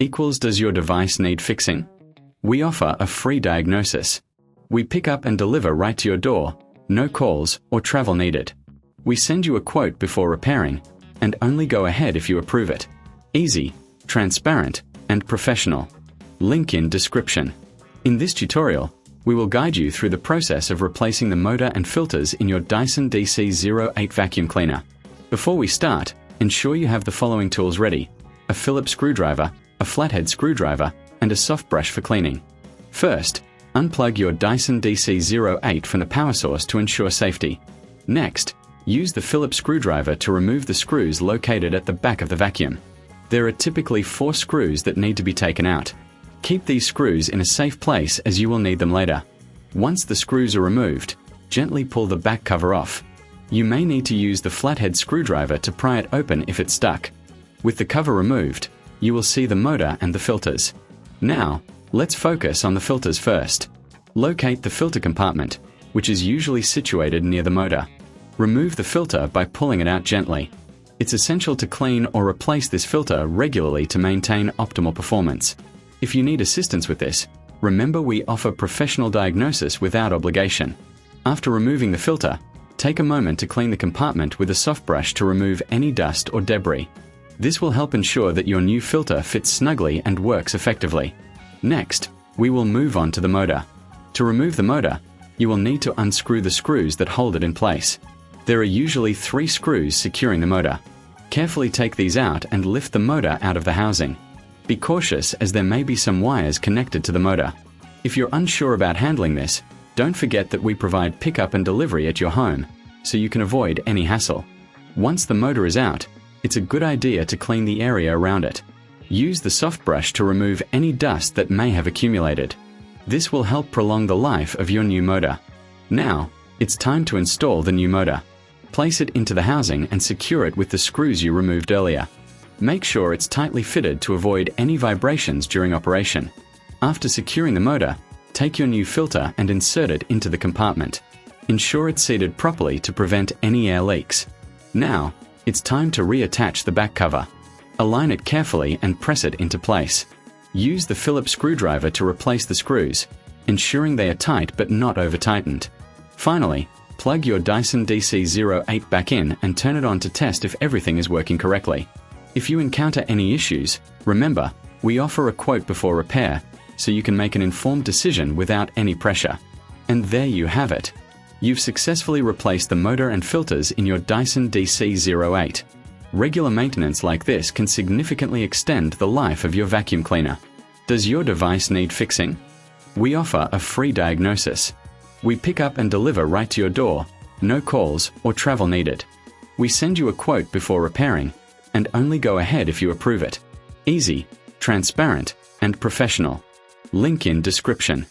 equals does your device need fixing? We offer a free diagnosis. We pick up and deliver right to your door, no calls or travel needed. We send you a quote before repairing, and only go ahead if you approve it. Easy, transparent, and professional. Link in description. In this tutorial, we will guide you through the process of replacing the motor and filters in your Dyson DC08 vacuum cleaner. Before we start, ensure you have the following tools ready: a Phillips screwdriver, a flathead screwdriver, and a soft brush for cleaning. First, unplug your Dyson DC08 from the power source to ensure safety. Next, use the Phillips screwdriver to remove the screws located at the back of the vacuum. There are typically 4 screws that need to be taken out. Keep these screws in a safe place as you will need them later. Once the screws are removed, gently pull the back cover off. You may need to use the flathead screwdriver to pry it open if it's stuck. With the cover removed, you will see the motor and the filters. Now, let's focus on the filters first. Locate the filter compartment, which is usually situated near the motor. Remove the filter by pulling it out gently. It's essential to clean or replace this filter regularly to maintain optimal performance. If you need assistance with this, remember we offer professional diagnosis without obligation. After removing the filter, take a moment to clean the compartment with a soft brush to remove any dust or debris. This will help ensure that your new filter fits snugly and works effectively. Next, we will move on to the motor. To remove the motor, you will need to unscrew the screws that hold it in place. There are usually 3 screws securing the motor. Carefully take these out and lift the motor out of the housing. Be cautious as there may be some wires connected to the motor. If you're unsure about handling this, don't forget that we provide pickup and delivery at your home, so you can avoid any hassle. Once the motor is out, it's a good idea to clean the area around it. Use the soft brush to remove any dust that may have accumulated. This will help prolong the life of your new motor. Now, it's time to install the new motor. Place it into the housing and secure it with the screws you removed earlier. Make sure it's tightly fitted to avoid any vibrations during operation. After securing the motor, take your new filter and insert it into the compartment. Ensure it's seated properly to prevent any air leaks. Now, it's time to reattach the back cover. Align it carefully and press it into place. Use the Phillips screwdriver to replace the screws, ensuring they are tight but not over-tightened. Finally, plug your Dyson DC08 back in and turn it on to test if everything is working correctly. If you encounter any issues, remember, we offer a quote before repair, so you can make an informed decision without any pressure. And there you have it. You've successfully replaced the motor and filters in your Dyson DC08. Regular maintenance like this can significantly extend the life of your vacuum cleaner. Does your device need fixing? We offer a free diagnosis. We pick up and deliver right to your door, no calls or travel needed. We send you a quote before repairing, and only go ahead if you approve it. Easy, transparent, and professional. Link in description.